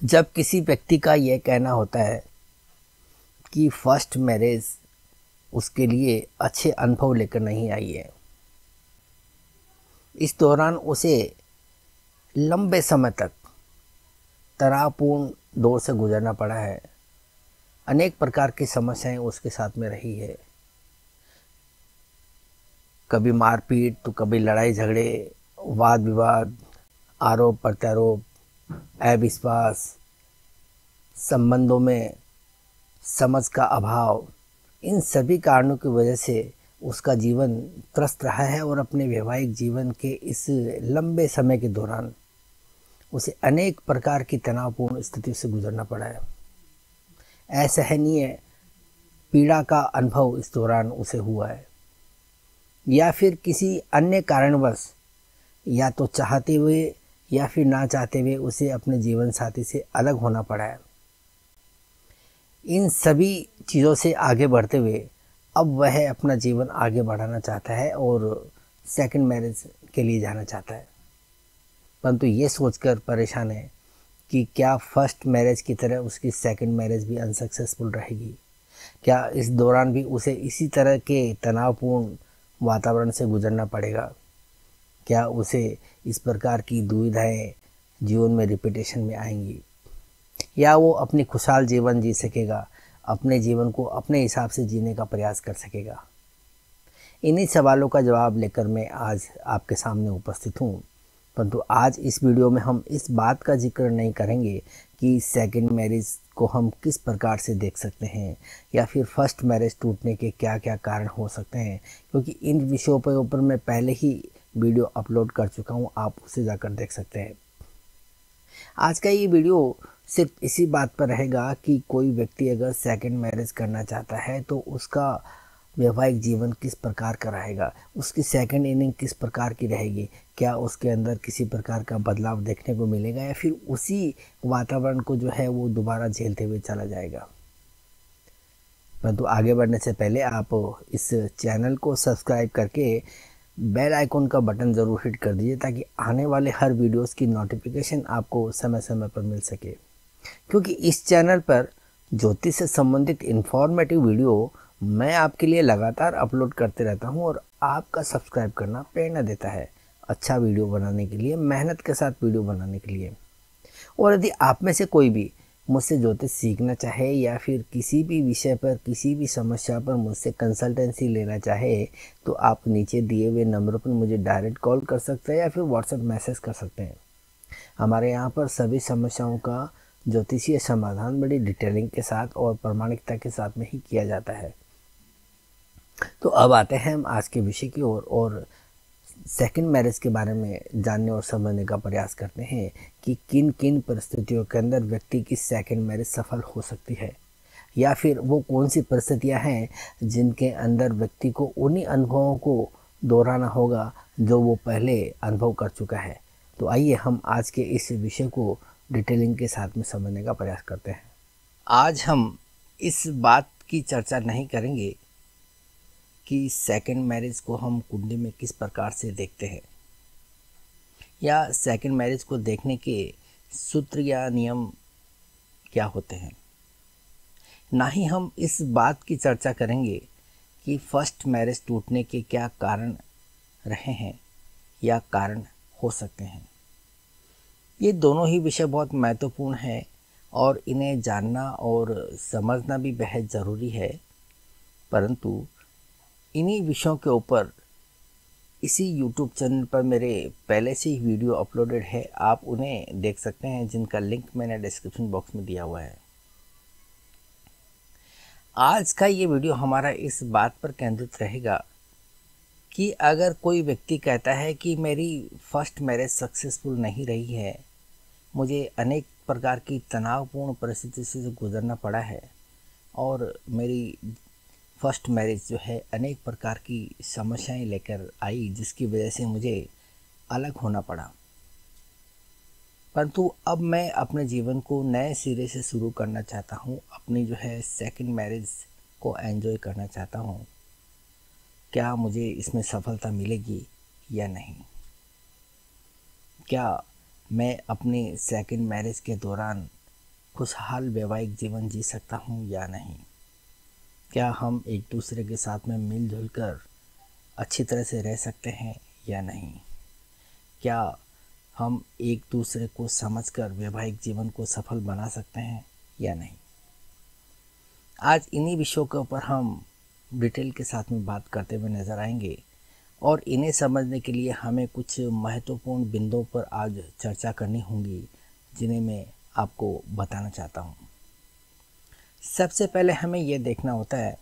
जब किसी व्यक्ति का यह कहना होता है कि फर्स्ट मैरिज उसके लिए अच्छे अनुभव लेकर नहीं आई है, इस दौरान उसे लंबे समय तक तनावपूर्ण दौर से गुजरना पड़ा है, अनेक प्रकार की समस्याएं उसके साथ में रही है, कभी मारपीट तो कभी लड़ाई झगड़े, वाद विवाद, आरोप प्रत्यारोप, अविश्वास, संबंधों में समझ का अभाव, इन सभी कारणों की वजह से उसका जीवन त्रस्त रहा है और अपने वैवाहिक जीवन के इस लंबे समय के दौरान उसे अनेक प्रकार की तनावपूर्ण स्थिति से गुजरना पड़ा है। असहनीय पीड़ा का अनुभव इस दौरान उसे हुआ है, या फिर किसी अन्य कारणवश, या तो चाहते हुए या फिर ना चाहते हुए उसे अपने जीवन साथी से अलग होना पड़ा है। इन सभी चीज़ों से आगे बढ़ते हुए अब वह अपना जीवन आगे बढ़ाना चाहता है और सेकंड मैरिज के लिए जाना चाहता है, परंतु ये सोचकर परेशान है कि क्या फर्स्ट मैरिज की तरह उसकी सेकंड मैरिज भी अनसक्सेसफुल रहेगी। क्या इस दौरान भी उसे इसी तरह के तनावपूर्ण वातावरण से गुजरना पड़ेगा। क्या उसे इस प्रकार की दुविधाएं जीवन में रिपीटेशन में आएंगी, या वो अपनी खुशहाल जीवन जी सकेगा, अपने जीवन को अपने हिसाब से जीने का प्रयास कर सकेगा। इन्हीं सवालों का जवाब लेकर मैं आज आपके सामने उपस्थित हूँ। परंतु आज इस वीडियो में हम इस बात का जिक्र नहीं करेंगे कि सेकंड मैरिज को हम किस प्रकार से देख सकते हैं, या फिर फर्स्ट मैरिज टूटने के क्या क्या कारण हो सकते हैं, क्योंकि इन विषयों पर ऊपर मैं पहले ही वीडियो अपलोड कर चुका हूँ, आप उसे जाकर देख सकते हैं। आज का ये वीडियो सिर्फ इसी बात पर रहेगा कि कोई व्यक्ति अगर सेकंड मैरिज करना चाहता है तो उसका वैवाहिक जीवन किस प्रकार का रहेगा, उसकी सेकंड इनिंग किस प्रकार की रहेगी, क्या उसके अंदर किसी प्रकार का बदलाव देखने को मिलेगा, या फिर उसी वातावरण को जो है वो दोबारा झेलते हुए चला जाएगा। परंतु आगे बढ़ने से पहले आप इस चैनल को सब्सक्राइब करके बेल आइकॉन का बटन ज़रूर हिट कर दीजिए, ताकि आने वाले हर वीडियोस की नोटिफिकेशन आपको समय समय पर मिल सके। क्योंकि इस चैनल पर ज्योतिष से संबंधित इन्फॉर्मेटिव वीडियो मैं आपके लिए लगातार अपलोड करते रहता हूं, और आपका सब्सक्राइब करना प्रेरणा देता है अच्छा वीडियो बनाने के लिए, मेहनत के साथ वीडियो बनाने के लिए। और यदि आप में से कोई भी मुझसे ज्योतिष सीखना चाहे, या फिर किसी भी विषय पर किसी भी समस्या पर मुझसे कंसल्टेंसी लेना चाहे, तो आप नीचे दिए हुए नंबर पर मुझे डायरेक्ट कॉल कर सकते हैं या फिर व्हाट्सएप मैसेज कर सकते हैं। हमारे यहाँ पर सभी समस्याओं का ज्योतिषीय समाधान बड़ी डिटेलिंग के साथ और प्रामाणिकता के साथ में ही किया जाता है। तो अब आते हैं हम आज के विषय की ओर, और सेकंड मैरिज के बारे में जानने और समझने का प्रयास करते हैं कि किन किन परिस्थितियों के अंदर व्यक्ति की सेकंड मैरिज सफल हो सकती है, या फिर वो कौन सी परिस्थितियां हैं जिनके अंदर व्यक्ति को उन्हीं अनुभवों को दोहराना होगा जो वो पहले अनुभव कर चुका है। तो आइए हम आज के इस विषय को डिटेलिंग के साथ में समझने का प्रयास करते हैं। आज हम इस बात की चर्चा नहीं करेंगे कि सेकंड मैरिज को हम कुंडली में किस प्रकार से देखते हैं, या सेकंड मैरिज को देखने के सूत्र या नियम क्या होते हैं। ना ही हम इस बात की चर्चा करेंगे कि फर्स्ट मैरिज टूटने के क्या कारण रहे हैं या कारण हो सकते हैं। ये दोनों ही विषय बहुत महत्वपूर्ण हैं और इन्हें जानना और समझना भी बेहद ज़रूरी है। परंतु इन्हीं विषयों के ऊपर इसी YouTube चैनल पर मेरे पहले से ही वीडियो अपलोडेड है, आप उन्हें देख सकते हैं, जिनका लिंक मैंने डिस्क्रिप्शन बॉक्स में दिया हुआ है। आज का ये वीडियो हमारा इस बात पर केंद्रित रहेगा कि अगर कोई व्यक्ति कहता है कि मेरी फर्स्ट मैरिज सक्सेसफुल नहीं रही है, मुझे अनेक प्रकार की तनावपूर्ण परिस्थिति से गुजरना पड़ा है, और मेरी फर्स्ट मैरिज जो है अनेक प्रकार की समस्याएं लेकर आई, जिसकी वजह से मुझे अलग होना पड़ा, परंतु अब मैं अपने जीवन को नए सिरे से शुरू करना चाहता हूँ, अपनी जो है सेकंड मैरिज को एंजॉय करना चाहता हूँ। क्या मुझे इसमें सफलता मिलेगी या नहीं? क्या मैं अपनी सेकंड मैरिज के दौरान खुशहाल वैवाहिक जीवन जी सकता हूँ या नहीं? क्या हम एक दूसरे के साथ में मिलजुल कर अच्छी तरह से रह सकते हैं या नहीं? क्या हम एक दूसरे को समझकर वैवाहिक जीवन को सफल बना सकते हैं या नहीं? आज इन्हीं विषयों के ऊपर हम डिटेल के साथ में बात करते हुए नज़र आएंगे और इन्हें समझने के लिए हमें कुछ महत्वपूर्ण बिंदुओं पर आज चर्चा करनी होगी, जिन्हें मैं आपको बताना चाहता हूँ। सबसे पहले हमें यह देखना होता है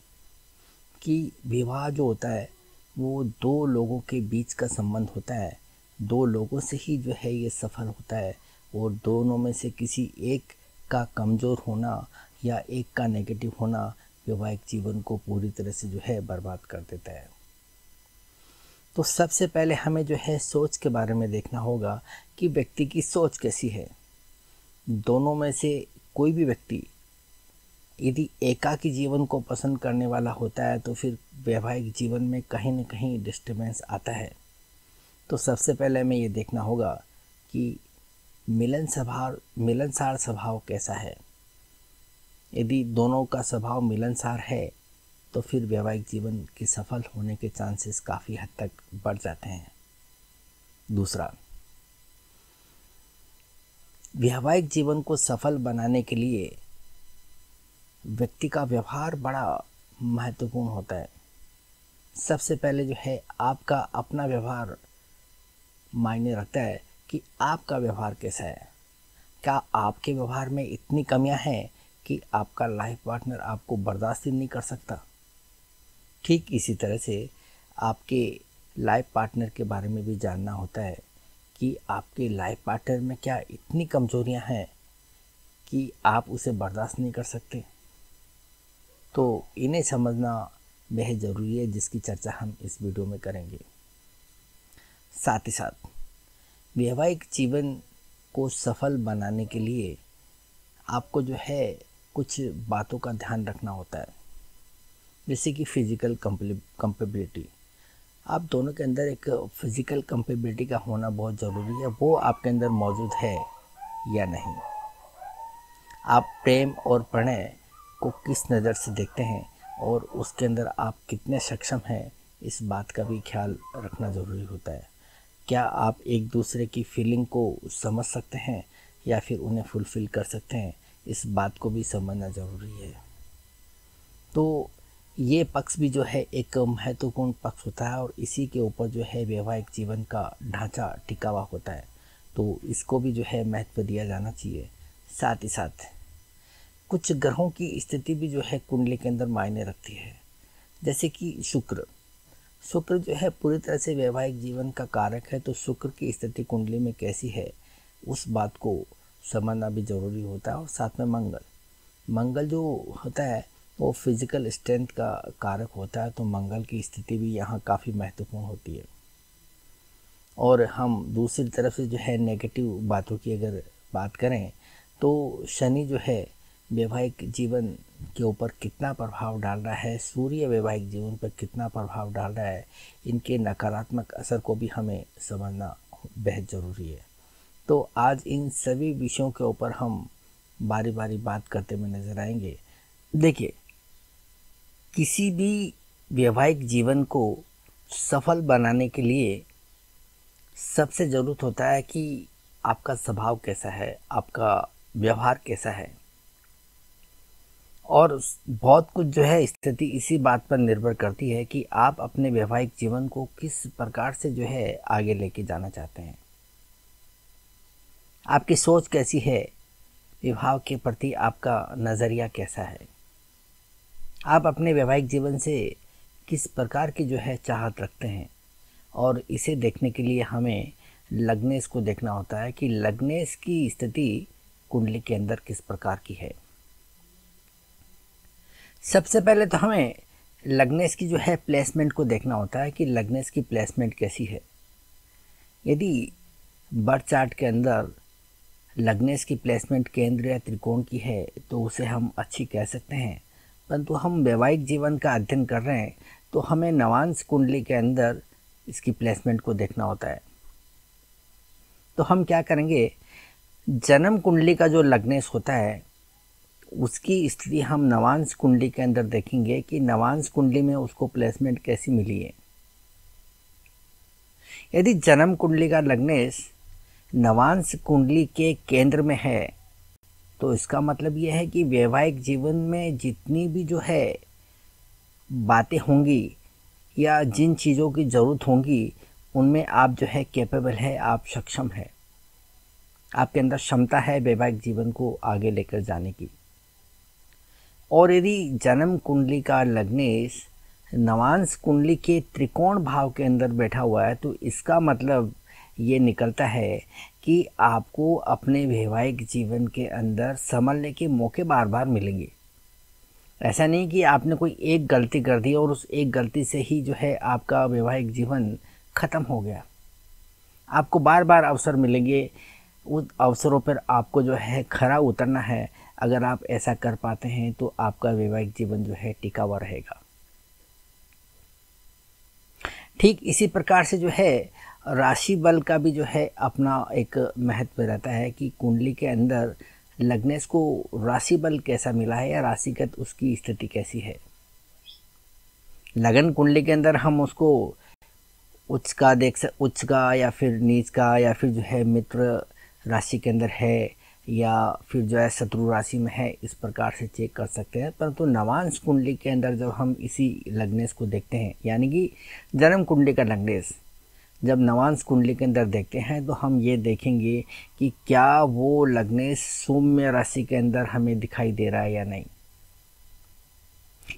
कि विवाह जो होता है वो दो लोगों के बीच का संबंध होता है। दो लोगों से ही जो है ये सफल होता है और दोनों में से किसी एक का कमज़ोर होना या एक का नेगेटिव होना वैवाहिक जीवन को पूरी तरह से जो है बर्बाद कर देता है। तो सबसे पहले हमें जो है सोच के बारे में देखना होगा कि व्यक्ति की सोच कैसी है। दोनों में से कोई भी व्यक्ति यदि एकाकी जीवन को पसंद करने वाला होता है तो फिर वैवाहिक जीवन में कहीं न कहीं डिस्टर्बेंस आता है। तो सबसे पहले हमें ये देखना होगा कि मिलनसार स्वभाव कैसा है। यदि दोनों का स्वभाव मिलनसार है तो फिर वैवाहिक जीवन के सफल होने के चांसेस काफ़ी हद तक बढ़ जाते हैं। दूसरा, वैवाहिक जीवन को सफल बनाने के लिए व्यक्ति का व्यवहार बड़ा महत्वपूर्ण होता है। सबसे पहले जो है आपका अपना व्यवहार मायने रखता है कि आपका व्यवहार कैसा है। क्या आपके व्यवहार में इतनी कमियां हैं कि आपका लाइफ पार्टनर आपको बर्दाश्त ही नहीं कर सकता? ठीक इसी तरह से आपके लाइफ पार्टनर के बारे में भी जानना होता है कि आपके लाइफ पार्टनर में क्या इतनी कमजोरियां हैं कि आप उसे बर्दाश्त नहीं कर सकते। तो इन्हें समझना बेहद ज़रूरी है, जिसकी चर्चा हम इस वीडियो में करेंगे। साथ ही साथ वैवाहिक जीवन को सफल बनाने के लिए आपको जो है कुछ बातों का ध्यान रखना होता है, जैसे कि फिज़िकल कंपेबिलिटी। आप दोनों के अंदर एक फिज़िकल कंपेबिलिटी का होना बहुत ज़रूरी है। वो आपके अंदर मौजूद है या नहीं? आप प्रेम और प्रणय को किस नज़र से देखते हैं और उसके अंदर आप कितने सक्षम हैं, इस बात का भी ख्याल रखना ज़रूरी होता है। क्या आप एक दूसरे की फीलिंग को समझ सकते हैं या फिर उन्हें फुलफ़िल कर सकते हैं, इस बात को भी समझना ज़रूरी है। तो ये पक्ष भी जो है एक महत्वपूर्ण पक्ष होता है और इसी के ऊपर जो है वैवाहिक जीवन का ढांचा टिका हुआ होता है, तो इसको भी जो है महत्व दिया जाना चाहिए। साथ ही साथ कुछ ग्रहों की स्थिति भी जो है कुंडली के अंदर मायने रखती है, जैसे कि शुक्र जो है पूरी तरह से वैवाहिक जीवन का कारक है। तो शुक्र की स्थिति कुंडली में कैसी है, उस बात को समझना भी ज़रूरी होता है। और साथ में मंगल जो होता है वो फिज़िकल स्ट्रेंथ का कारक होता है, तो मंगल की स्थिति भी यहाँ काफ़ी महत्वपूर्ण होती है। और हम दूसरी तरफ से जो है नेगेटिव बातों की अगर बात करें तो शनि जो है वैवाहिक जीवन के ऊपर कितना प्रभाव डाल रहा है, सूर्य वैवाहिक जीवन पर कितना प्रभाव डाल रहा है, इनके नकारात्मक असर को भी हमें समझना बेहद ज़रूरी है। तो आज इन सभी विषयों के ऊपर हम बारी बारी बात करते हुए नजर आएंगे। देखिए, किसी भी वैवाहिक जीवन को सफल बनाने के लिए सबसे ज़रूरत होता है कि आपका स्वभाव कैसा है, आपका व्यवहार कैसा है। और बहुत कुछ जो है स्थिति इसी बात पर निर्भर करती है कि आप अपने वैवाहिक जीवन को किस प्रकार से जो है आगे लेके जाना चाहते हैं। आपकी सोच कैसी है, विवाह के प्रति आपका नज़रिया कैसा है, आप अपने वैवाहिक जीवन से किस प्रकार की जो है चाहत रखते हैं। और इसे देखने के लिए हमें लग्नेश को देखना होता है कि लग्नेश की स्थिति कुंडली के अंदर किस प्रकार की है। सबसे पहले तो हमें लग्नेश की जो है प्लेसमेंट को देखना होता है कि लग्नेश की प्लेसमेंट कैसी है। यदि बर्थ चार्ट के अंदर लग्नेश की प्लेसमेंट केंद्र या त्रिकोण की है तो उसे हम अच्छी कह सकते हैं, परंतु हम वैवाहिक जीवन का अध्ययन कर रहे हैं तो हमें नवांश कुंडली के अंदर इसकी प्लेसमेंट को देखना होता है। तो हम क्या करेंगे, जन्म कुंडली का जो लग्नेश होता है उसकी स्थिति हम नवांश कुंडली के अंदर देखेंगे कि नवांश कुंडली में उसको प्लेसमेंट कैसी मिली है। यदि जन्म कुंडली का लग्नेश नवांश कुंडली के केंद्र में है तो इसका मतलब यह है कि वैवाहिक जीवन में जितनी भी जो है बातें होंगी या जिन चीज़ों की ज़रूरत होंगी उनमें आप जो है कैपेबल है, आप सक्षम है, आपके अंदर क्षमता है वैवाहिक जीवन को आगे लेकर जाने की। और यदि जन्म कुंडली का लग्नेश नवांश कुंडली के त्रिकोण भाव के अंदर बैठा हुआ है तो इसका मतलब ये निकलता है कि आपको अपने वैवाहिक जीवन के अंदर संभलने के मौके बार बार मिलेंगे। ऐसा नहीं कि आपने कोई एक गलती कर दी और उस एक गलती से ही जो है आपका वैवाहिक जीवन ख़त्म हो गया। आपको बार बार अवसर मिलेंगे, उन अवसरों पर आपको जो है खरा उतरना है। अगर आप ऐसा कर पाते हैं तो आपका वैवाहिक जीवन जो है टिका हुआ रहेगा। ठीक इसी प्रकार से जो है राशि बल का भी जो है अपना एक महत्व रहता है कि कुंडली के अंदर लग्नेश को राशि बल कैसा मिला है या राशिगत उसकी स्थिति कैसी है। लगन कुंडली के अंदर हम उसको उच्च का या फिर नीच का या फिर जो है मित्र राशि के अंदर है या फिर जो है शत्रु राशि में है, इस प्रकार से चेक कर सकते हैं। परंतु नवांश कुंडली के अंदर जब हम इसी लग्नेश को देखते हैं, यानी कि जन्म कुंडली का लग्नेश जब नवांश कुंडली के अंदर देखते हैं तो हम ये देखेंगे कि क्या वो लग्नेश सौम्य राशि के अंदर हमें दिखाई दे रहा है या नहीं।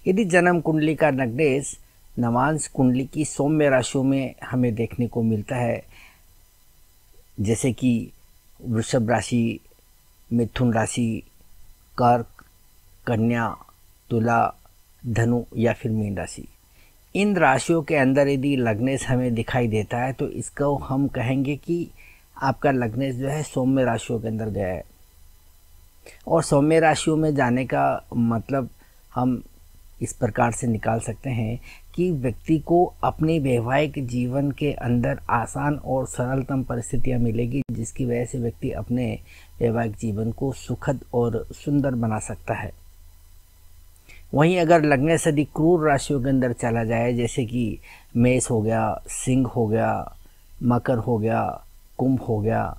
यदि जन्म कुंडली का लग्नेश नवांश कुंडली की सौम्य राशियों में हमें देखने को मिलता है, जैसे कि वृषभ राशि, मिथुन राशि, कर्क, कन्या, तुला, धनु या फिर मीन राशि, इन राशियों के अंदर यदि लग्नेश हमें दिखाई देता है तो इसको हम कहेंगे कि आपका लग्नेश जो है सौम्य राशियों के अंदर गया है। और सौम्य राशियों में जाने का मतलब हम इस प्रकार से निकाल सकते हैं कि व्यक्ति को अपने वैवाहिक जीवन के अंदर आसान और सरलतम परिस्थितियां मिलेगी, जिसकी वजह से व्यक्ति अपने वैवाहिक जीवन को सुखद और सुंदर बना सकता है। वहीं अगर लग्नेश यदि क्रूर राशियों के अंदर चला जाए, जैसे कि मेष हो गया, सिंह हो गया, मकर हो गया, कुंभ हो गया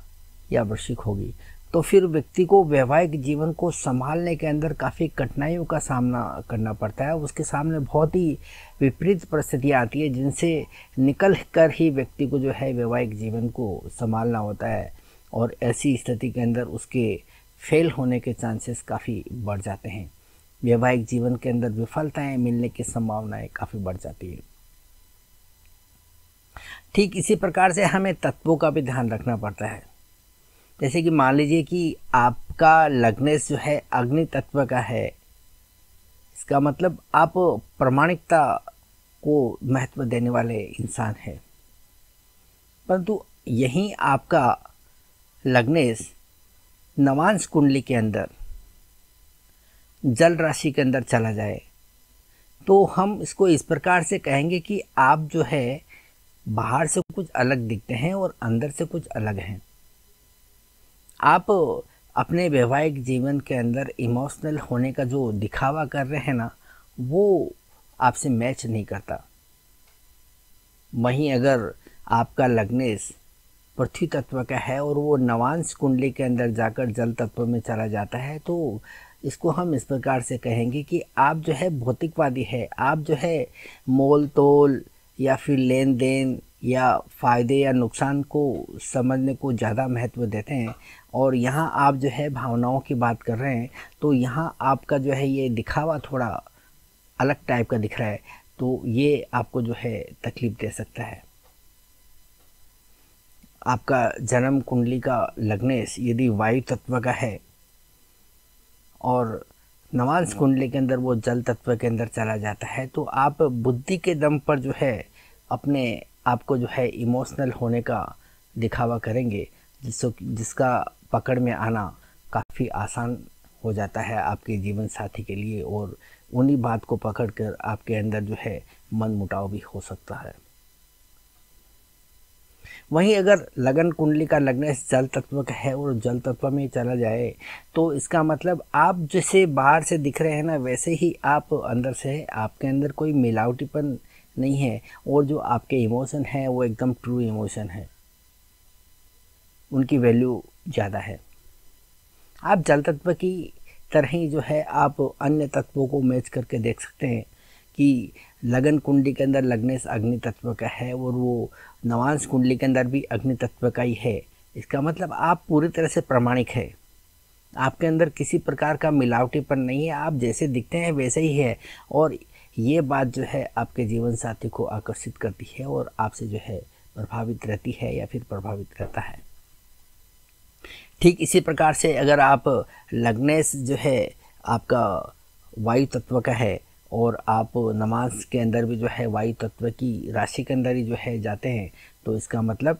या वृश्चिक होगी, तो फिर व्यक्ति को वैवाहिक जीवन को संभालने के अंदर काफ़ी कठिनाइयों का सामना करना पड़ता है। उसके सामने बहुत ही विपरीत परिस्थितियाँ आती है जिनसे निकल कर ही व्यक्ति को जो है वैवाहिक जीवन को संभालना होता है, और ऐसी स्थिति के अंदर उसके फेल होने के चांसेस काफ़ी बढ़ जाते हैं। वैवाहिक जीवन के अंदर विफलताएं मिलने की संभावनाएं काफ़ी बढ़ जाती है। ठीक इसी प्रकार से हमें तत्वों का भी ध्यान रखना पड़ता है। जैसे कि मान लीजिए कि आपका लग्नेश जो है अग्नि तत्व का है, इसका मतलब आप प्रामाणिकता को महत्व देने वाले इंसान हैं। परंतु यहीं आपका लग्नेश नवांश कुंडली के अंदर जल राशि के अंदर चला जाए तो हम इसको इस प्रकार से कहेंगे कि आप जो है बाहर से कुछ अलग दिखते हैं और अंदर से कुछ अलग हैं। आप अपने वैवाहिक जीवन के अंदर इमोशनल होने का जो दिखावा कर रहे हैं ना, वो आपसे मैच नहीं करता। वहीं अगर आपका लग्नेश पृथ्वी तत्व का है और वो नवांश कुंडली के अंदर जाकर जल तत्व में चला जाता है तो इसको हम इस प्रकार से कहेंगे कि आप जो है भौतिकवादी है। आप जो है मोल तोल या फिर लेन देन या फ़ायदे या नुकसान को समझने को ज़्यादा महत्व देते हैं, और यहाँ आप जो है भावनाओं की बात कर रहे हैं तो यहाँ आपका जो है ये दिखावा थोड़ा अलग टाइप का दिख रहा है, तो ये आपको जो है तकलीफ़ दे सकता है। आपका जन्म कुंडली का लग्नेश यदि वायु तत्व का है और नवांश कुंडली के अंदर वो जल तत्व के अंदर चला जाता है तो आप बुद्धि के दम पर जो है अपने आपको जो है इमोशनल होने का दिखावा करेंगे, जिसका पकड़ में आना काफ़ी आसान हो जाता है आपके जीवन साथी के लिए, और उन्हीं बात को पकड़कर आपके अंदर जो है मन मुटाव भी हो सकता है। वहीं अगर लगन कुंडली का लग्नेश जल तत्व का है और जल तत्व में चला जाए तो इसका मतलब आप जैसे बाहर से दिख रहे हैं ना, वैसे ही आप अंदर से है। आपके अंदर कोई मिलावटीपन नहीं है और जो आपके इमोशन है वो एकदम ट्रू इमोशन है, उनकी वैल्यू ज़्यादा है। आप जल तत्व की तरह ही जो है आप अन्य तत्वों को मैच करके देख सकते हैं कि लगन कुंडली के अंदर लग्नेश अग्नि तत्व का है और वो नवांश कुंडली के अंदर भी अग्नि तत्व का ही है। इसका मतलब आप पूरी तरह से प्रामाणिक है, आपके अंदर किसी प्रकार का मिलावटीपन नहीं है, आप जैसे दिखते हैं वैसे ही है। और ये बात जो है आपके जीवन साथी को आकर्षित करती है और आपसे जो है प्रभावित रहती है या फिर प्रभावित रहता है। ठीक इसी प्रकार से अगर आप लग्नेश जो है आपका वायु तत्व का है और आप नमाज के अंदर भी जो है वायु तत्व की राशि के अंदर ही जो है जाते हैं, तो इसका मतलब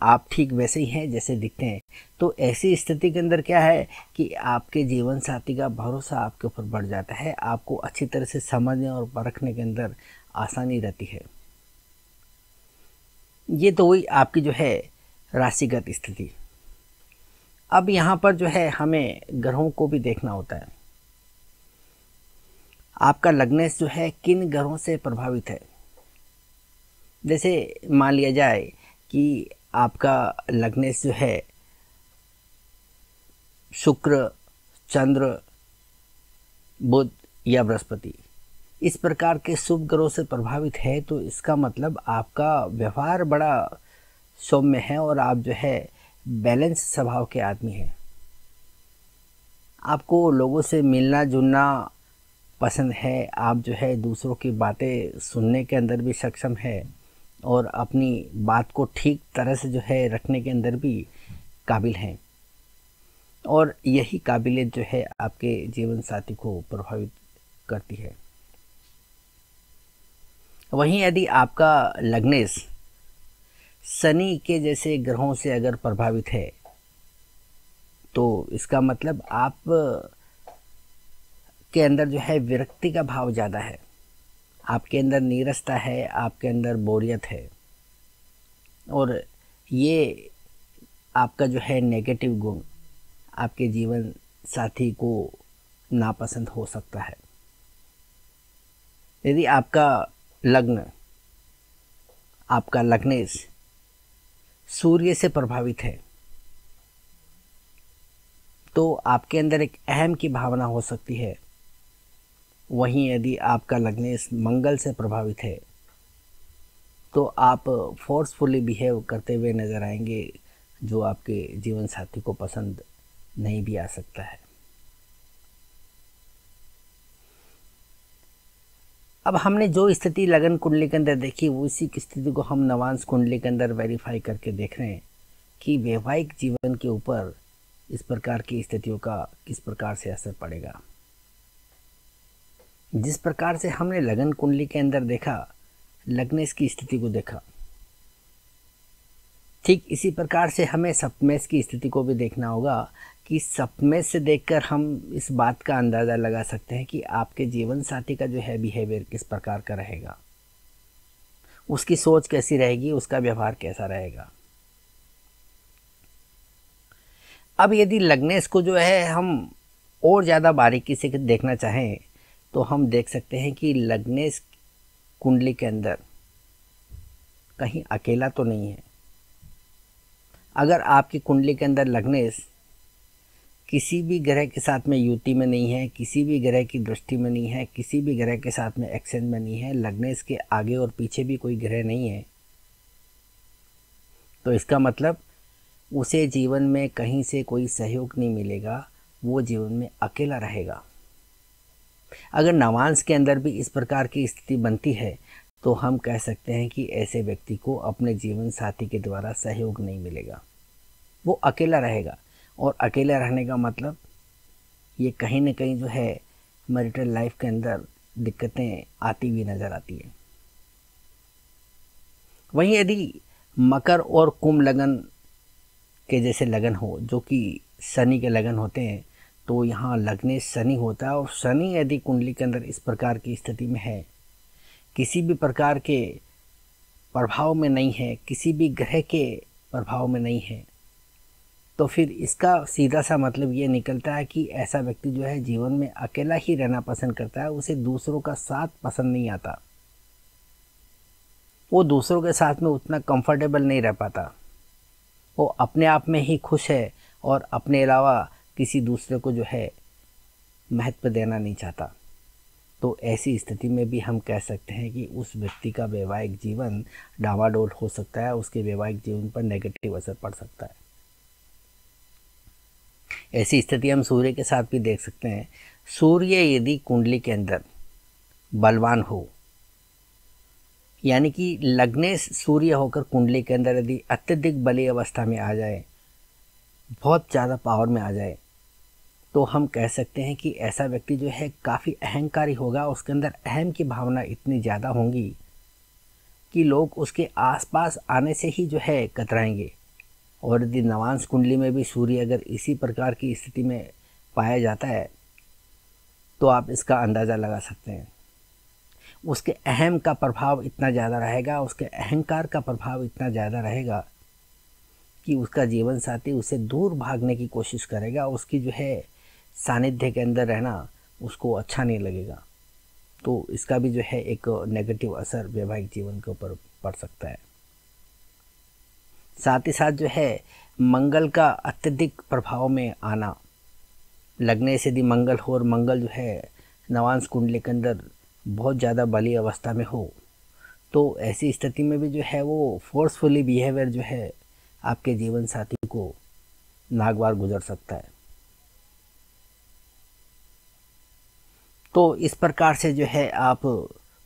आप ठीक वैसे ही हैं जैसे दिखते हैं। तो ऐसी स्थिति के अंदर क्या है कि आपके जीवन साथी का भरोसा आपके ऊपर बढ़ जाता है, आपको अच्छी तरह से समझने और परखने के अंदर आसानी रहती है। ये तो हुई आपकी जो है राशिगत स्थिति। अब यहाँ पर जो है हमें ग्रहों को भी देखना होता है। आपका लग्नेश जो है किन ग्रहों से प्रभावित है। जैसे मान लिया जाए कि आपका लग्नेश जो है शुक्र, चंद्र, बुध या बृहस्पति इस प्रकार के शुभ ग्रहों से प्रभावित है, तो इसका मतलब आपका व्यवहार बड़ा सौम्य है और आप जो है बैलेंस स्वभाव के आदमी हैं। आपको लोगों से मिलना जुलना पसंद है, आप जो है दूसरों की बातें सुनने के अंदर भी सक्षम है और अपनी बात को ठीक तरह से जो है रखने के अंदर भी काबिल हैं। और यही काबिलियत जो है आपके जीवन साथी को प्रभावित करती है। वहीं यदि आपका लग्नेश शनि के जैसे ग्रहों से अगर प्रभावित है, तो इसका मतलब आप के अंदर जो है विरक्ति का भाव ज़्यादा है, आपके अंदर नीरसता है, आपके अंदर बोरियत है और ये आपका जो है नेगेटिव गुण आपके जीवन साथी को नापसंद हो सकता है। यदि आपका लग्न, आपका लग्नेश सूर्य से प्रभावित है, तो आपके अंदर एक अहम की भावना हो सकती है। वहीं यदि आपका लग्नेश मंगल से प्रभावित है, तो आप फोर्सफुली बिहेव करते हुए नज़र आएंगे, जो आपके जीवन साथी को पसंद नहीं भी आ सकता है। अब हमने जो स्थिति लगन कुंडली के अंदर देखी, वो इसी की स्थिति को हम नवांश कुंडली के अंदर वेरीफाई करके देख रहे हैं कि वैवाहिक जीवन के ऊपर इस प्रकार की स्थितियों का किस प्रकार से असर पड़ेगा। जिस प्रकार से हमने लगन कुंडली के अंदर देखा, लग्नेश की स्थिति को देखा, ठीक इसी प्रकार से हमें सप्तमेश की स्थिति को भी देखना होगा कि सप्तमेश से देखकर हम इस बात का अंदाज़ा लगा सकते हैं कि आपके जीवन साथी का जो है बिहेवियर किस प्रकार का रहेगा, उसकी सोच कैसी रहेगी, उसका व्यवहार कैसा रहेगा। अब यदि लग्नेश को जो है हम और ज़्यादा बारीकी से देखना चाहें, तो हम देख सकते हैं कि लग्नेश कुंडली के अंदर कहीं अकेला तो नहीं है। अगर आपकी कुंडली के अंदर लग्नेश किसी भी ग्रह के साथ में युति में नहीं है, किसी भी ग्रह की दृष्टि में नहीं है, किसी भी ग्रह के साथ में एक्सचेंज में नहीं है, लग्नेश के आगे और पीछे भी कोई ग्रह नहीं है, तो इसका मतलब उसे जीवन में कहीं से कोई सहयोग नहीं मिलेगा, वो जीवन में अकेला रहेगा। अगर नवांश के अंदर भी इस प्रकार की स्थिति बनती है, तो हम कह सकते हैं कि ऐसे व्यक्ति को अपने जीवन साथी के द्वारा सहयोग नहीं मिलेगा, वो अकेला रहेगा। और अकेला रहने का मतलब ये कहीं ना कहीं जो है मैरिटल लाइफ के अंदर दिक्कतें आती हुई नज़र आती है। वहीं यदि मकर और कुंभ लगन के जैसे लगन हो, जो कि शनि के लगन होते हैं, तो यहाँ लग्नेश शनि होता है। और शनि यदि कुंडली के अंदर इस प्रकार की स्थिति में है, किसी भी प्रकार के प्रभाव में नहीं है, किसी भी ग्रह के प्रभाव में नहीं है, तो फिर इसका सीधा सा मतलब ये निकलता है कि ऐसा व्यक्ति जो है जीवन में अकेला ही रहना पसंद करता है। उसे दूसरों का साथ पसंद नहीं आता, वो दूसरों के साथ में उतना कंफर्टेबल नहीं रह पाता, वो अपने आप में ही खुश है और अपने अलावा किसी दूसरे को जो है महत्व देना नहीं चाहता। तो ऐसी स्थिति में भी हम कह सकते हैं कि उस व्यक्ति का वैवाहिक जीवन डावाडोल हो सकता है, उसके वैवाहिक जीवन पर नेगेटिव असर पड़ सकता है। ऐसी स्थिति हम सूर्य के साथ भी देख सकते हैं। सूर्य यदि कुंडली के अंदर बलवान हो, यानी कि लग्नेश सूर्य होकर कुंडली के अंदर यदि अत्यधिक बली अवस्था में आ जाए, बहुत ज़्यादा पावर में आ जाए, तो हम कह सकते हैं कि ऐसा व्यक्ति जो है काफ़ी अहंकारी होगा। उसके अंदर अहम की भावना इतनी ज़्यादा होंगी कि लोग उसके आसपास आने से ही जो है कतराएंगे। और यदि नवांश कुंडली में भी सूर्य अगर इसी प्रकार की स्थिति में पाया जाता है तो आप इसका अंदाज़ा लगा सकते हैं। उसके अहम का प्रभाव इतना ज़्यादा रहेगा, उसके अहंकार का प्रभाव इतना ज़्यादा रहेगा कि उसका जीवन साथी उससे दूर भागने की कोशिश करेगा। उसकी जो है सानिध्य के अंदर रहना उसको अच्छा नहीं लगेगा। तो इसका भी जो है एक नेगेटिव असर वैवाहिक जीवन के ऊपर पड़ सकता है। साथ ही साथ जो है मंगल का अत्यधिक प्रभाव में आना, लगने से यदि मंगल हो और मंगल जो है नवांश कुंडली के अंदर बहुत ज़्यादा बली अवस्था में हो, तो ऐसी स्थिति में भी जो है वो फोर्सफुली बिहेवियर जो है आपके जीवन साथी को नागवार गुजर सकता है। तो इस प्रकार से जो है आप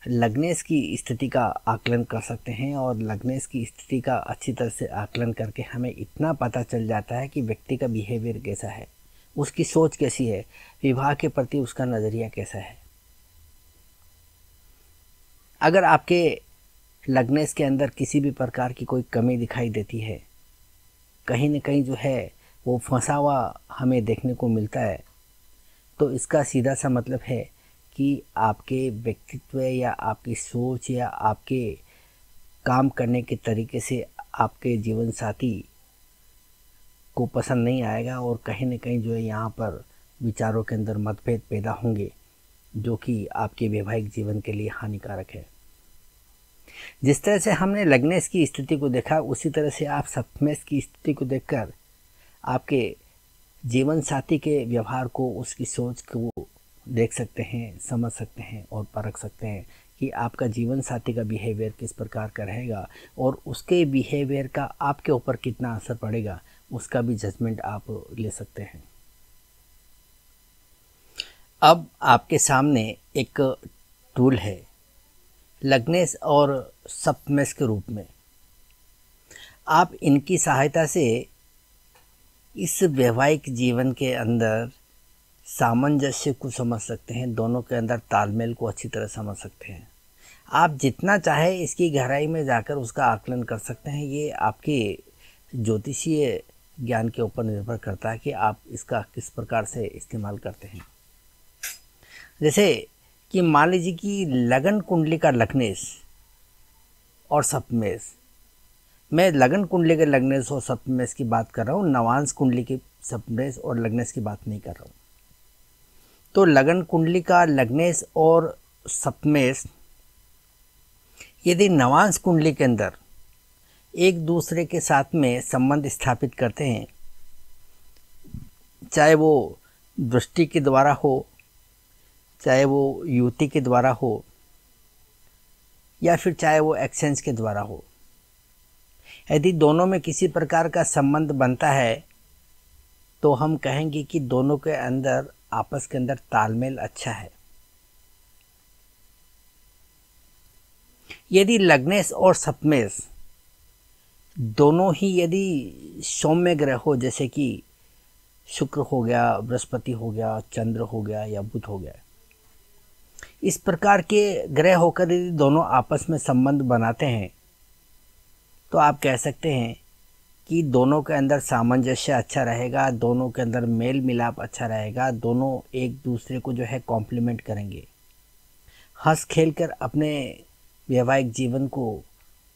लग्नेश की स्थिति का आकलन कर सकते हैं। और लग्नेश की स्थिति का अच्छी तरह से आकलन करके हमें इतना पता चल जाता है कि व्यक्ति का बिहेवियर कैसा है, उसकी सोच कैसी है, विवाह के प्रति उसका नज़रिया कैसा है। अगर आपके लग्नेश के अंदर किसी भी प्रकार की कोई कमी दिखाई देती है, कहीं न कहीं जो है वो फंसा हुआ हमें देखने को मिलता है, तो इसका सीधा सा मतलब है कि आपके व्यक्तित्व या आपकी सोच या आपके काम करने के तरीके से आपके जीवन साथी को पसंद नहीं आएगा। और कहीं न कहीं जो है यहाँ पर विचारों के अंदर मतभेद पैदा होंगे, जो कि आपके वैवाहिक जीवन के लिए हानिकारक है। जिस तरह से हमने लग्नेश की स्थिति को देखा, उसी तरह से आप सप्तमेश की स्थिति को देखकर आपके जीवन साथी के व्यवहार को, उसकी सोच को देख सकते हैं, समझ सकते हैं और परख सकते हैं कि आपका जीवन साथी का बिहेवियर किस प्रकार का रहेगा और उसके बिहेवियर का आपके ऊपर कितना असर पड़ेगा, उसका भी जजमेंट आप ले सकते हैं। अब आपके सामने एक टूल है लग्नेश और सप्तमेश के रूप में। आप इनकी सहायता से इस वैवाहिक जीवन के अंदर सामंजस्य को समझ सकते हैं, दोनों के अंदर तालमेल को अच्छी तरह समझ सकते हैं। आप जितना चाहे इसकी गहराई में जाकर उसका आकलन कर सकते हैं। ये आपके ज्योतिषीय ज्ञान के ऊपर निर्भर करता है कि आप इसका किस प्रकार से इस्तेमाल करते हैं। जैसे कि मान लीजिए कि लगन कुंडली का लग्नेश और सप्तमेश, मैं लगन कुंडली के लग्नेश और सप्तमेश की बात कर रहा हूँ, नवांश कुंडली की सप्तमेश और लग्नेश की बात नहीं कर रहा हूँ। तो लगन कुंडली का लग्नेश और सप्तमेश यदि नवांश कुंडली के अंदर एक दूसरे के साथ में संबंध स्थापित करते हैं, चाहे वो दृष्टि के द्वारा हो, चाहे वो युति के द्वारा हो, या फिर चाहे वो एक्सचेंज के द्वारा हो, यदि दोनों में किसी प्रकार का संबंध बनता है तो हम कहेंगे कि दोनों के अंदर आपस के अंदर तालमेल अच्छा है। यदि लग्नेश और सप्तमेश दोनों ही यदि सौम्य ग्रह हो, जैसे कि शुक्र हो गया, बृहस्पति हो गया, चंद्र हो गया या बुध हो गया, इस प्रकार के ग्रह होकर यदि दोनों आपस में संबंध बनाते हैं तो आप कह सकते हैं कि दोनों के अंदर सामंजस्य अच्छा रहेगा, दोनों के अंदर मेल मिलाप अच्छा रहेगा, दोनों एक दूसरे को जो है कॉम्प्लीमेंट करेंगे, हंस खेल कर अपने वैवाहिक जीवन को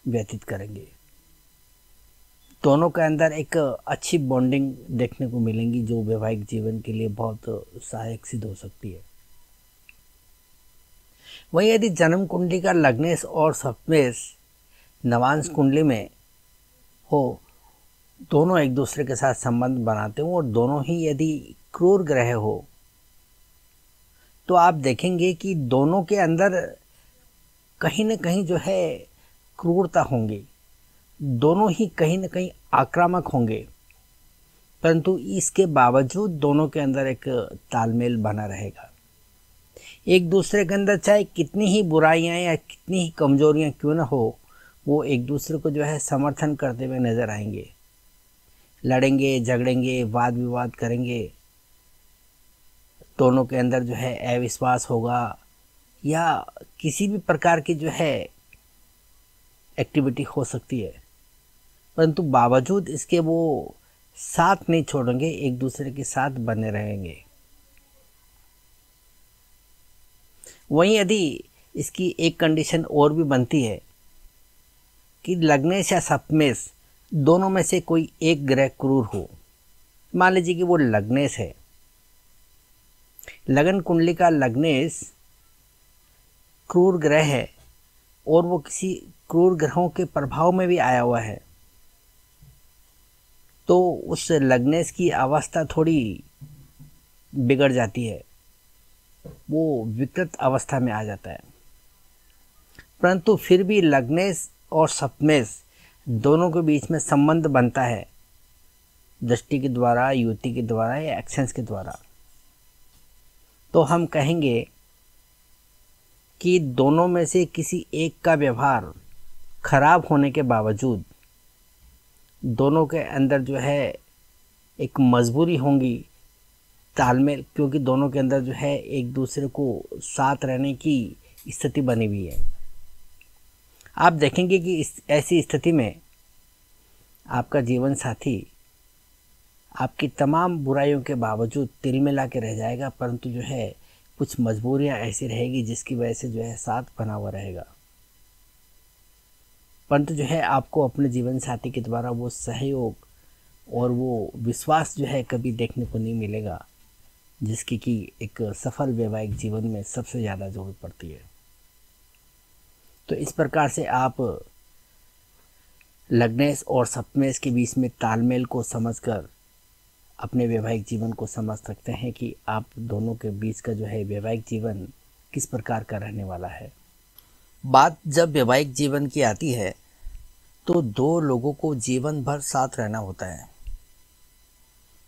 व्यतीत करेंगे। दोनों के अंदर एक अच्छी बॉन्डिंग देखने को मिलेंगी जो वैवाहिक जीवन के लिए बहुत सहायक सिद्ध हो सकती है। वहीं यदि जन्म कुंडली का लग्नेश और सप्तमेश नवांश कुंडली में हो, दोनों एक दूसरे के साथ संबंध बनाते हो और दोनों ही यदि क्रूर ग्रह हो, तो आप देखेंगे कि दोनों के अंदर कहीं न कहीं जो है क्रूरता होंगी, दोनों ही कहीं न कहीं आक्रामक होंगे, परंतु इसके बावजूद दोनों के अंदर एक तालमेल बना रहेगा। एक दूसरे के अंदर चाहे कितनी ही बुराइयां या कितनी ही कमजोरियां क्यों न हो, वो एक दूसरे को जो है समर्थन करते हुए नजर आएंगे। लड़ेंगे, झगड़ेंगे, वाद विवाद करेंगे, दोनों के अंदर जो है अविश्वास होगा या किसी भी प्रकार की जो है एक्टिविटी हो सकती है, परंतु बावजूद इसके वो साथ नहीं छोड़ेंगे, एक दूसरे के साथ बने रहेंगे। वहीं यदि इसकी एक कंडीशन और भी बनती है कि लग्नेश या सप्तमेश दोनों में से कोई एक ग्रह क्रूर हो। मान लीजिए कि वो लग्नेश है, लगन कुंडली का लग्नेश क्रूर ग्रह है और वो किसी क्रूर ग्रहों के प्रभाव में भी आया हुआ है, तो उस लग्नेश की अवस्था थोड़ी बिगड़ जाती है, वो विकृत अवस्था में आ जाता है। परंतु फिर भी लग्नेश और सप्तमेश दोनों के बीच में संबंध बनता है, दृष्टि के द्वारा, युति के द्वारा या एक्शंस के द्वारा, तो हम कहेंगे कि दोनों में से किसी एक का व्यवहार खराब होने के बावजूद दोनों के अंदर जो है एक मजबूरी होंगी, तालमेल, क्योंकि दोनों के अंदर जो है एक दूसरे को साथ रहने की स्थिति बनी हुई है। आप देखेंगे कि इस ऐसी स्थिति में आपका जीवन साथी आपकी तमाम बुराइयों के बावजूद तिल मिला के रह जाएगा, परंतु जो है कुछ मजबूरियां ऐसी रहेगी जिसकी वजह से जो है साथ बना हुआ रहेगा, परंतु जो है आपको अपने जीवन साथी के द्वारा वो सहयोग और वो विश्वास जो है कभी देखने को नहीं मिलेगा जिसकी कि एक सफल वैवाहिक जीवन में सबसे ज़्यादा जरूरत पड़ती है। तो इस प्रकार से आप लग्नेश और सप्तमेश के बीच में तालमेल को समझकर अपने वैवाहिक जीवन को समझ सकते हैं कि आप दोनों के बीच का जो है वैवाहिक जीवन किस प्रकार का रहने वाला है। बात जब वैवाहिक जीवन की आती है तो दो लोगों को जीवन भर साथ रहना होता है।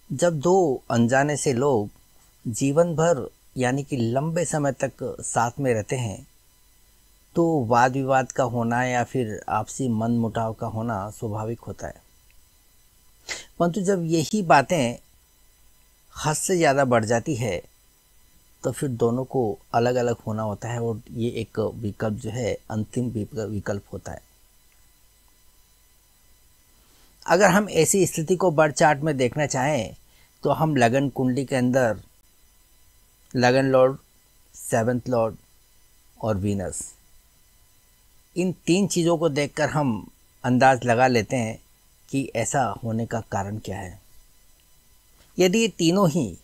जब दो अनजाने से लोग जीवन भर यानी कि लंबे समय तक साथ में रहते हैं तो वाद विवाद का होना या फिर आपसी मन मुटाव का होना स्वाभाविक होता है, परंतु जब यही बातें हद से ज़्यादा बढ़ जाती है तो फिर दोनों को अलग अलग होना होता है और ये एक विकल्प जो है अंतिम विकल्प होता है। अगर हम ऐसी स्थिति को बर्थ चार्ट में देखना चाहें तो हम लगन कुंडली के अंदर लगन लॉर्ड, सेवंथ लॉर्ड और वीनस, इन तीन चीज़ों को देखकर हम अंदाज लगा लेते हैं कि ऐसा होने का कारण क्या है। यदि ये तीनों ही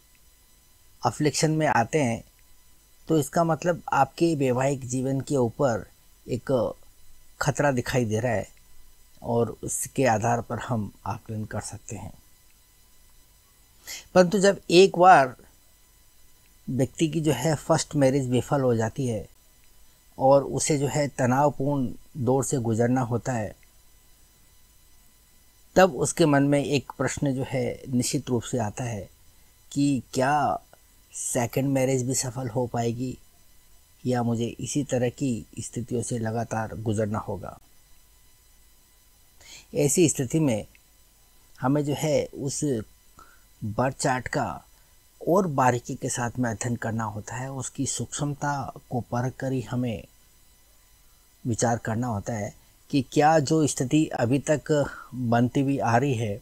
अफ्लिक्शन में आते हैं तो इसका मतलब आपके वैवाहिक जीवन के ऊपर एक खतरा दिखाई दे रहा है और उसके आधार पर हम आकलन कर सकते हैं। परंतु जब एक बार व्यक्ति की जो है फर्स्ट मैरिज विफल हो जाती है और उसे जो है तनावपूर्ण दौर से गुजरना होता है, तब उसके मन में एक प्रश्न जो है निश्चित रूप से आता है कि क्या सेकंड मैरिज भी सफल हो पाएगी या मुझे इसी तरह की स्थितियों से लगातार गुजरना होगा। ऐसी स्थिति में हमें जो है उस बर्थ चार्ट का और बारीकी के साथ में अध्ययन करना होता है, उसकी सूक्ष्मता को परख कर ही हमें विचार करना होता है कि क्या जो स्थिति अभी तक बनती हुई आ रही है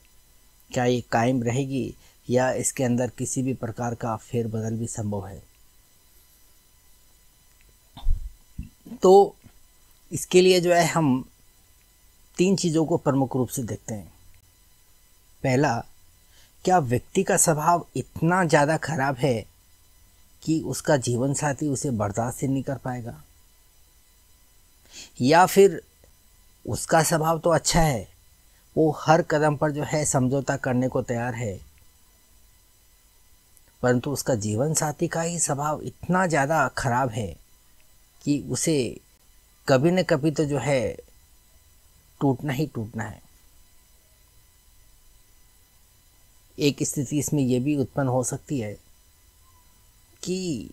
क्या ये कायम रहेगी या इसके अंदर किसी भी प्रकार का फेरबदल भी संभव है। तो इसके लिए जो है हम 3 चीज़ों को प्रमुख रूप से देखते हैं। पहला, क्या व्यक्ति का स्वभाव इतना ज़्यादा खराब है कि उसका जीवन साथी उसे बर्दाश्त ही नहीं कर पाएगा, या फिर उसका स्वभाव तो अच्छा है, वो हर कदम पर जो है समझौता करने को तैयार है, परंतु उसका जीवन साथी का ही स्वभाव इतना ज़्यादा खराब है कि उसे कभी न कभी तो जो है टूटना ही टूटना है। एक स्थिति इसमें यह भी उत्पन्न हो सकती है कि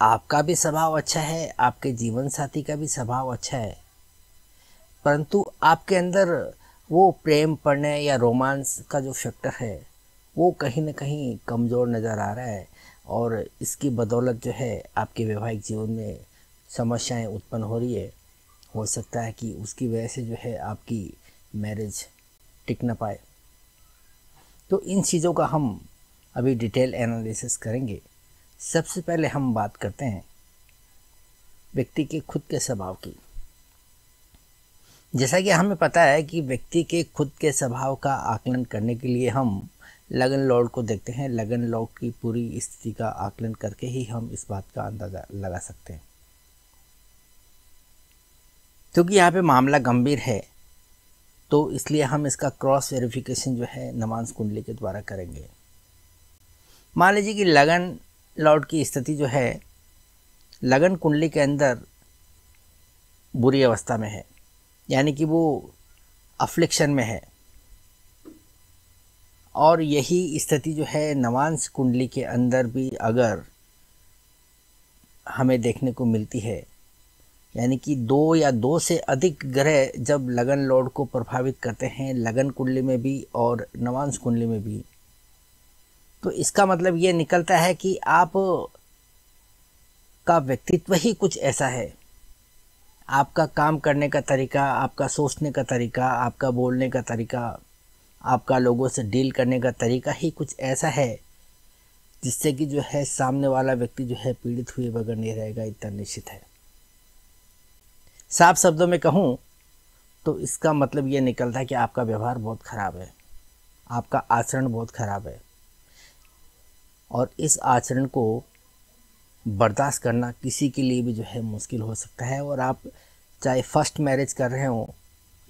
आपका भी स्वभाव अच्छा है, आपके जीवन साथी का भी स्वभाव अच्छा है, परंतु आपके अंदर वो प्रेम पड़ने या रोमांस का जो फैक्टर है वो कहीं ना कहीं कमज़ोर नज़र आ रहा है, और इसकी बदौलत जो है आपके वैवाहिक जीवन में समस्याएं उत्पन्न हो रही है। हो सकता है कि उसकी वजह से जो है आपकी मैरिज टिक ना पाए। तो इन चीज़ों का हम अभी डिटेल एनालिसिस करेंगे। सबसे पहले हम बात करते हैं व्यक्ति के खुद के स्वभाव की। जैसा कि हमें पता है कि व्यक्ति के खुद के स्वभाव का आकलन करने के लिए हम लगन लॉर्ड को देखते हैं। लगन लॉर्ड की पूरी स्थिति का आकलन करके ही हम इस बात का अंदाज़ा लगा सकते हैं। क्योंकि यहाँ पे मामला गंभीर है, तो इसलिए हम इसका क्रॉस वेरिफिकेशन जो है नवांश कुंडली के द्वारा करेंगे। मान लीजिए कि लगन लॉर्ड की स्थिति जो है लगन कुंडली के अंदर बुरी अवस्था में है, यानी कि वो अफ्लिक्शन में है, और यही स्थिति जो है नवांश कुंडली के अंदर भी अगर हमें देखने को मिलती है, यानी कि 2 या 2 से अधिक ग्रह जब लगन लॉर्ड को प्रभावित करते हैं लगन कुंडली में भी और नवांश कुंडली में भी, तो इसका मतलब ये निकलता है कि आप का व्यक्तित्व ही कुछ ऐसा है। आपका काम करने का तरीका, आपका सोचने का तरीका, आपका बोलने का तरीका, आपका लोगों से डील करने का तरीका ही कुछ ऐसा है जिससे कि जो है सामने वाला व्यक्ति जो है पीड़ित हुए बगैर नहीं रहेगा, इतना निश्चित है। साफ शब्दों में कहूँ तो इसका मतलब ये निकलता है कि आपका व्यवहार बहुत ख़राब है, आपका आचरण बहुत ख़राब है, और इस आचरण को बर्दाश्त करना किसी के लिए भी जो है मुश्किल हो सकता है। और आप चाहे फर्स्ट मैरिज कर रहे हो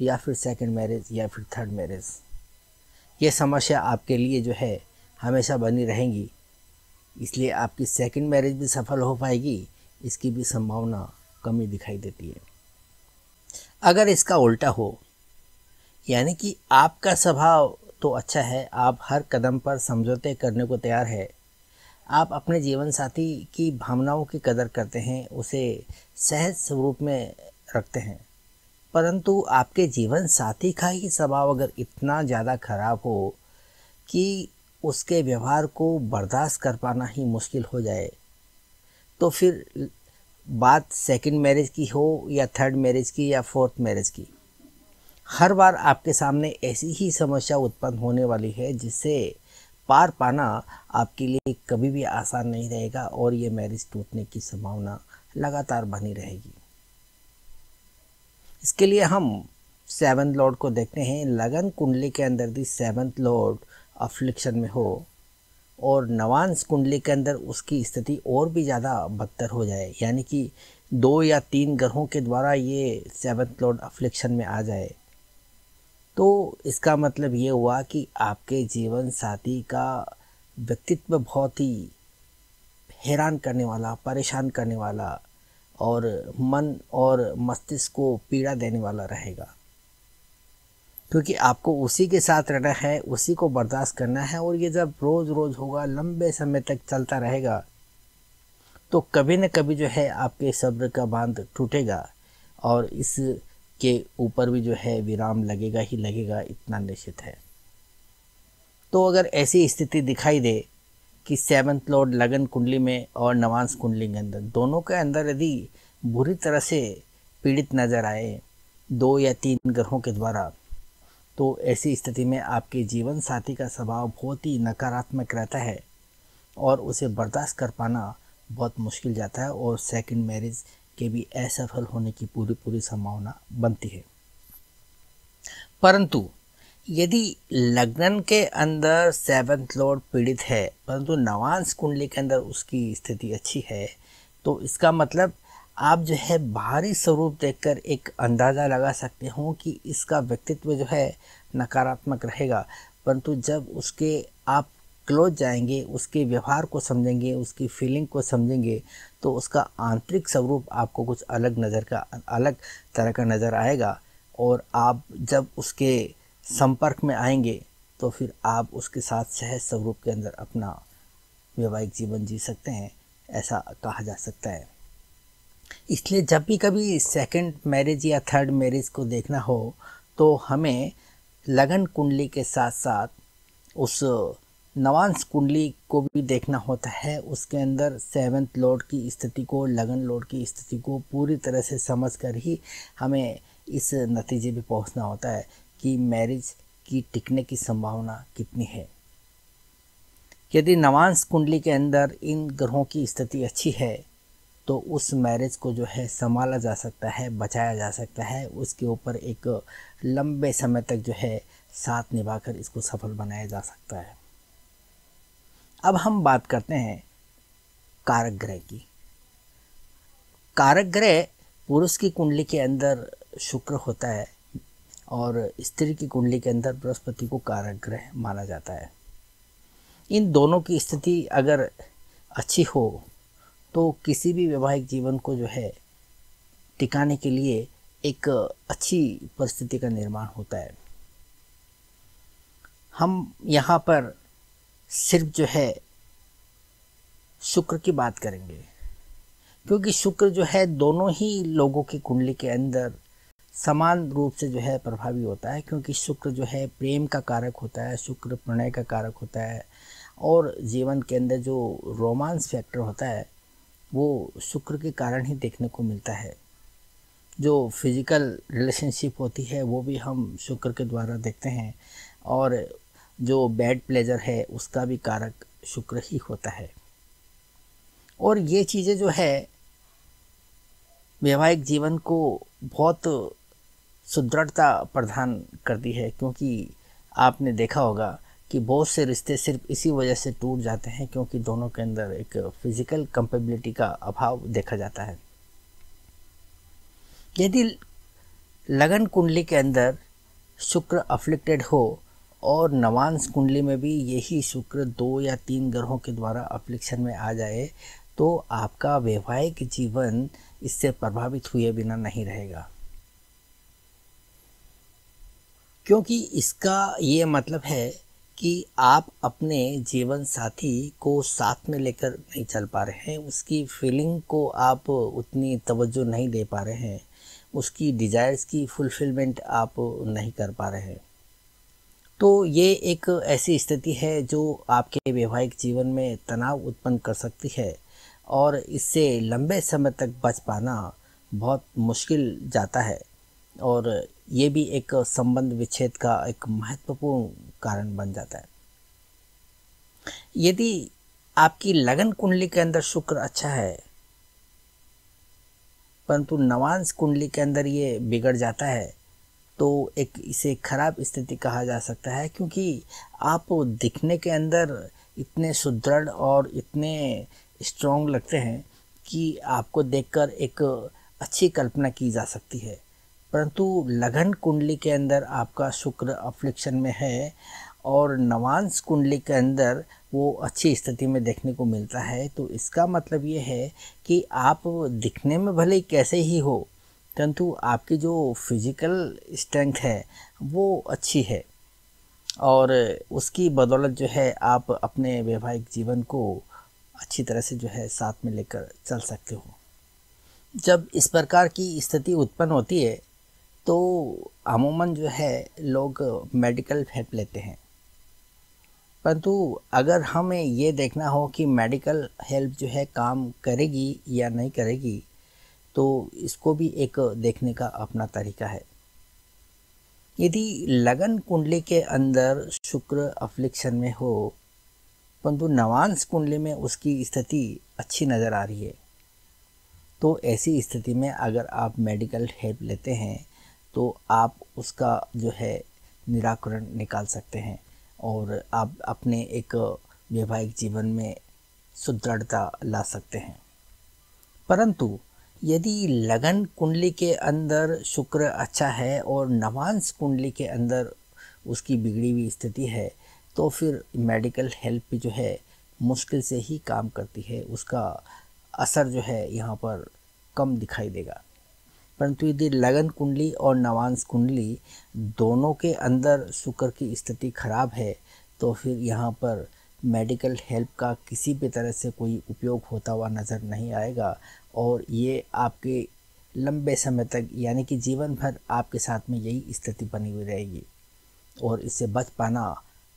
या फिर सेकंड मैरिज या फिर थर्ड मैरिज, ये समस्या आपके लिए जो है हमेशा बनी रहेगी। इसलिए आपकी सेकंड मैरिज भी सफल हो पाएगी, इसकी भी संभावना कमी दिखाई देती है। अगर इसका उल्टा हो, यानी कि आपका स्वभाव तो अच्छा है, आप हर कदम पर समझौते करने को तैयार है, आप अपने जीवन साथी की भावनाओं की कदर करते हैं, उसे सहज स्वरूप में रखते हैं, परंतु आपके जीवन साथी का ही स्वभाव अगर इतना ज़्यादा खराब हो कि उसके व्यवहार को बर्दाश्त कर पाना ही मुश्किल हो जाए, तो फिर बात सेकंड मैरिज की हो या थर्ड मैरिज की या फोर्थ मैरिज की, हर बार आपके सामने ऐसी ही समस्या उत्पन्न होने वाली है जिससे पार पाना आपके लिए कभी भी आसान नहीं रहेगा, और ये मैरिज टूटने की संभावना लगातार बनी रहेगी। इसके लिए हम 7th लॉर्ड को देखते हैं। लगन कुंडली के अंदर भी 7th लॉर्ड अफ्लिक्शन में हो और नवांश कुंडली के अंदर उसकी स्थिति और भी ज़्यादा बदतर हो जाए, यानी कि 2 या 3 ग्रहों के द्वारा ये 7th लॉर्ड अफ्लिक्शन में आ जाए, तो इसका मतलब ये हुआ कि आपके जीवन साथी का व्यक्तित्व बहुत ही हैरान करने वाला, परेशान करने वाला और मन और मस्तिष्क को पीड़ा देने वाला रहेगा, क्योंकि आपको उसी के साथ रहना है, उसी को बर्दाश्त करना है, और ये जब रोज़ रोज़ होगा, लंबे समय तक चलता रहेगा, तो कभी न कभी जो है आपके सब्र का बांध टूटेगा, और इस के ऊपर भी जो है विराम लगेगा ही लगेगा, इतना निश्चित है। तो अगर ऐसी स्थिति दिखाई दे कि 7th लॉर्ड लगन कुंडली में और नवांश कुंडली के अंदर, दोनों के अंदर यदि बुरी तरह से पीड़ित नज़र आए 2 या 3 ग्रहों के द्वारा, तो ऐसी स्थिति में आपके जीवन साथी का स्वभाव बहुत ही नकारात्मक रहता है और उसे बर्दाश्त कर पाना बहुत मुश्किल जाता है, और सेकंड मैरिज के भी असफल होने की पूरी संभावना बनती है। परंतु यदि लग्न के अंदर सेवंथ लॉर्ड पीड़ित है परंतु नवांश कुंडली के अंदर उसकी स्थिति अच्छी है, तो इसका मतलब आप जो है बाहरी स्वरूप देखकर एक अंदाज़ा लगा सकते हो कि इसका व्यक्तित्व जो है नकारात्मक रहेगा, परंतु जब उसके आप क्लोज जाएंगे, उसके व्यवहार को समझेंगे, उसकी फीलिंग को समझेंगे, तो उसका आंतरिक स्वरूप आपको कुछ अलग तरह का नज़र आएगा। और आप जब उसके संपर्क में आएंगे तो फिर आप उसके साथ सहज स्वरूप के अंदर अपना वैवाहिक जीवन जी सकते हैं, ऐसा कहा जा सकता है। इसलिए जब भी कभी सेकंड मैरिज या थर्ड मैरिज को देखना हो तो हमें लगन कुंडली के साथ साथ उस नवांश कुंडली को भी देखना होता है। उसके अंदर सेवंथ लॉर्ड की स्थिति को, लगन लॉर्ड की स्थिति को पूरी तरह से समझकर ही हमें इस नतीजे पे पहुंचना होता है कि मैरिज की टिकने की संभावना कितनी है। यदि नवांश कुंडली के अंदर इन ग्रहों की स्थिति अच्छी है तो उस मैरिज को जो है संभाला जा सकता है, बचाया जा सकता है, उसके ऊपर एक लंबे समय तक जो है साथ निभाकर इसको सफल बनाया जा सकता है। अब हम बात करते हैं कारक ग्रह की। कारक ग्रह पुरुष की कुंडली के अंदर शुक्र होता है और स्त्री की कुंडली के अंदर बृहस्पति को कारक ग्रह माना जाता है। इन दोनों की स्थिति अगर अच्छी हो तो किसी भी वैवाहिक जीवन को जो है टिकाने के लिए एक अच्छी परिस्थिति का निर्माण होता है। हम यहाँ पर सिर्फ जो है शुक्र की बात करेंगे, क्योंकि शुक्र जो है दोनों ही लोगों की कुंडली के अंदर समान रूप से जो है प्रभावी होता है, क्योंकि शुक्र जो है प्रेम का कारक होता है, शुक्र प्रणय का कारक होता है और जीवन के अंदर जो रोमांस फैक्टर होता है वो शुक्र के कारण ही देखने को मिलता है। जो फिजिकल रिलेशनशिप होती है वो भी हम शुक्र के द्वारा देखते हैं और जो बेड प्लेजर है उसका भी कारक शुक्र ही होता है। और ये चीज़ें जो है वैवाहिक जीवन को बहुत सुदृढ़ता प्रदान करती है, क्योंकि आपने देखा होगा कि बहुत से रिश्ते सिर्फ इसी वजह से टूट जाते हैं क्योंकि दोनों के अंदर एक फिजिकल कंपेबिलिटी का अभाव देखा जाता है। यदि लगन कुंडली के अंदर शुक्र अफ्लिक्टेड हो और नवांश कुंडली में भी यही शुक्र 2 या 3 ग्रहों के द्वारा अफ्लिक्शन में आ जाए तो आपका वैवाहिक जीवन इससे प्रभावित हुए बिना नहीं रहेगा, क्योंकि इसका ये मतलब है कि आप अपने जीवन साथी को साथ में लेकर नहीं चल पा रहे हैं, उसकी फीलिंग को आप उतनी तवज्जो नहीं दे पा रहे हैं, उसकी डिज़ायर्स की फुलफिलमेंट आप नहीं कर पा रहे हैं। तो ये एक ऐसी स्थिति है जो आपके वैवाहिक जीवन में तनाव उत्पन्न कर सकती है और इससे लंबे समय तक बच पाना बहुत मुश्किल जाता है और ये भी एक संबंध विच्छेद का एक महत्वपूर्ण कारण बन जाता है। यदि आपकी लगन कुंडली के अंदर शुक्र अच्छा है परंतु नवांश कुंडली के अंदर ये बिगड़ जाता है तो एक इसे खराब स्थिति कहा जा सकता है, क्योंकि आप दिखने के अंदर इतने सुदृढ़ और इतने स्ट्रॉन्ग लगते हैं कि आपको देखकर एक अच्छी कल्पना की जा सकती है, परंतु लगन कुंडली के अंदर आपका शुक्र अफ्लिक्शन में है और नवांश कुंडली के अंदर वो अच्छी स्थिति में देखने को मिलता है, तो इसका मतलब ये है कि आप दिखने में भले कैसे ही हो परंतु आपकी जो फिजिकल स्ट्रेंथ है वो अच्छी है और उसकी बदौलत जो है आप अपने वैवाहिक जीवन को अच्छी तरह से जो है साथ में लेकर चल सकते हो। जब इस प्रकार की स्थिति उत्पन्न होती है तो अमूमन जो है लोग मेडिकल हेल्प लेते हैं, परंतु अगर हमें ये देखना हो कि मेडिकल हेल्प जो है काम करेगी या नहीं करेगी तो इसको भी एक देखने का अपना तरीका है। यदि लगन कुंडली के अंदर शुक्र अफ्लिक्शन में हो परंतु नवांश कुंडली में उसकी स्थिति अच्छी नज़र आ रही है तो ऐसी स्थिति में अगर आप मेडिकल हेल्प लेते हैं तो आप उसका जो है निराकरण निकाल सकते हैं और आप अपने एक वैवाहिक जीवन में सुदृढ़ता ला सकते हैं। परंतु यदि लगन कुंडली के अंदर शुक्र अच्छा है और नवांश कुंडली के अंदर उसकी बिगड़ी हुई स्थिति है, तो फिर मेडिकल हेल्प जो है मुश्किल से ही काम करती है, उसका असर जो है यहाँ पर कम दिखाई देगा। परंतु यदि लगन कुंडली और नवांश कुंडली दोनों के अंदर शुक्र की स्थिति खराब है, तो फिर यहाँ पर मेडिकल हेल्प का किसी भी तरह से कोई उपयोग होता हुआ नज़र नहीं आएगा और ये आपके लंबे समय तक यानी कि जीवन भर आपके साथ में यही स्थिति बनी हुई रहेगी और इससे बच पाना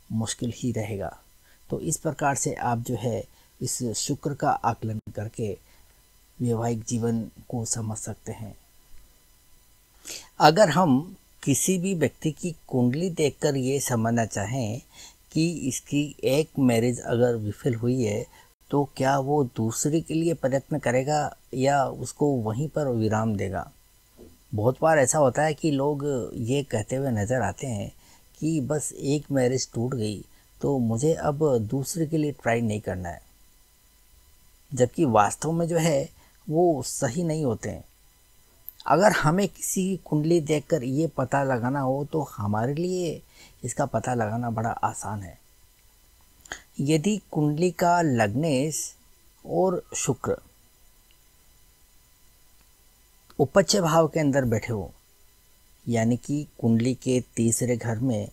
मुश्किल ही रहेगा। तो इस प्रकार से आप जो है इस शुक्र का आकलन करके वैवाहिक जीवन को समझ सकते हैं। अगर हम किसी भी व्यक्ति की कुंडली देखकर ये समझना चाहें कि इसकी एक मैरिज अगर विफल हुई है, तो क्या वो दूसरे के लिए प्रयत्न करेगा या उसको वहीं पर विराम देगा। बहुत बार ऐसा होता है कि लोग ये कहते हुए नज़र आते हैं कि बस एक मैरिज टूट गई तो मुझे अब दूसरे के लिए ट्राई नहीं करना है, जबकि वास्तव में जो है वो सही नहीं होते हैं। अगर हमें किसी की कुंडली देखकर ये पता लगाना हो तो हमारे लिए इसका पता लगाना बड़ा आसान है। यदि कुंडली का लग्नेश और शुक्र उपच्च भाव के अंदर बैठे हो, यानी कि कुंडली के तीसरे घर में,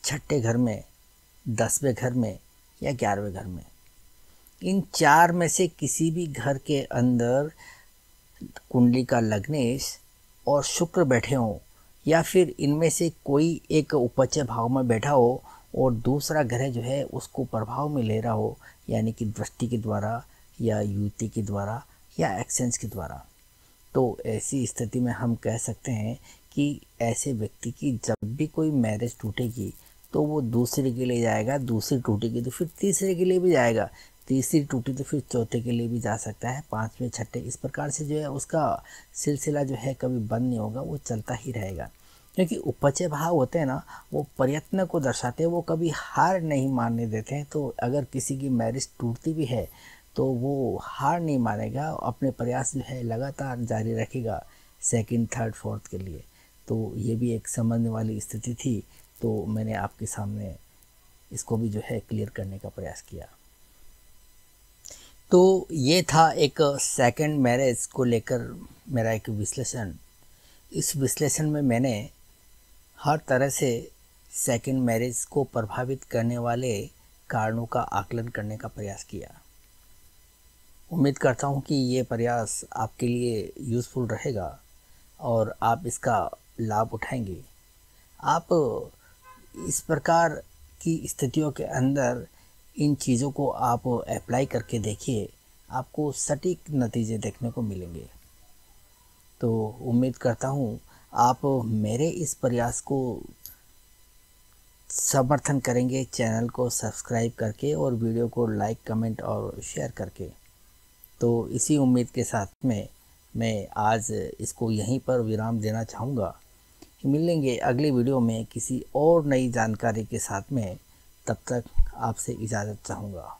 छठे घर में, 10वें घर में या 11वें घर में, इन चार में से किसी भी घर के अंदर कुंडली का लग्नेश और शुक्र बैठे हों या फिर इनमें से कोई एक उपच्च भाव में बैठा हो और दूसरा ग्रह जो है उसको प्रभाव में ले रहा हो, यानी कि दृष्टि के द्वारा या युति के द्वारा या एक्सचेंज के द्वारा, तो ऐसी स्थिति में हम कह सकते हैं कि ऐसे व्यक्ति की जब भी कोई मैरिज टूटेगी तो वो दूसरे के लिए जाएगा, दूसरी टूटेगी तो फिर तीसरे के लिए भी जाएगा, तीसरी टूटी तो फिर चौथे के लिए भी जा सकता है, पांचवें, छठे, इस प्रकार से जो है उसका सिलसिला जो है कभी बंद नहीं होगा, वो चलता ही रहेगा। क्योंकि उपच्च भाव होते हैं ना, वो प्रयत्न को दर्शाते हैं, वो कभी हार नहीं मानने देते हैं। तो अगर किसी की मैरिज टूटती भी है तो वो हार नहीं मानेगा, अपने प्रयास जो है लगातार जारी रखेगा सेकंड, थर्ड, फोर्थ के लिए। तो ये भी एक समझने वाली स्थिति थी, तो मैंने आपके सामने इसको भी जो है क्लियर करने का प्रयास किया। तो ये था एक सेकंड मैरिज को लेकर मेरा एक विश्लेषण। इस विश्लेषण में मैंने हर तरह से सेकंड मैरिज को प्रभावित करने वाले कारणों का आकलन करने का प्रयास किया। उम्मीद करता हूँ कि ये प्रयास आपके लिए यूज़फुल रहेगा और आप इसका लाभ उठाएंगे। आप इस प्रकार की स्थितियों के अंदर इन चीज़ों को आप अप्लाई करके देखिए, आपको सटीक नतीजे देखने को मिलेंगे। तो उम्मीद करता हूँ आप मेरे इस प्रयास को समर्थन करेंगे, चैनल को सब्सक्राइब करके और वीडियो को लाइक, कमेंट और शेयर करके। तो इसी उम्मीद के साथ में मैं आज इसको यहीं पर विराम देना चाहूँगा। मिलेंगे अगली वीडियो में किसी और नई जानकारी के साथ में, तब तक आपसे इजाज़त चाहूँगा।